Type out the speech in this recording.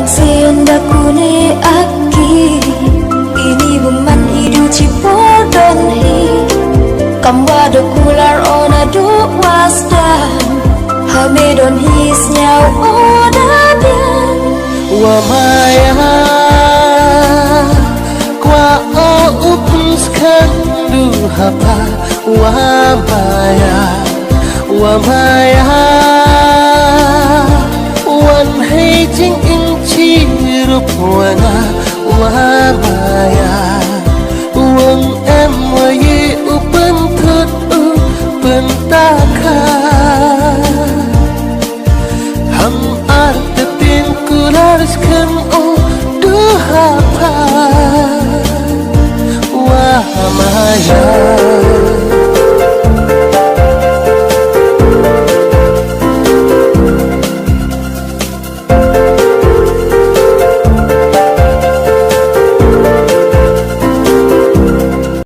Sienda kune aki ini woman hidu cipodon hi kamwa do kular ona do wasdan hamedon his nyau ona bian wa maya kwa o upus kan du hapa wa maya wan hei jing in chi rup wana wa maya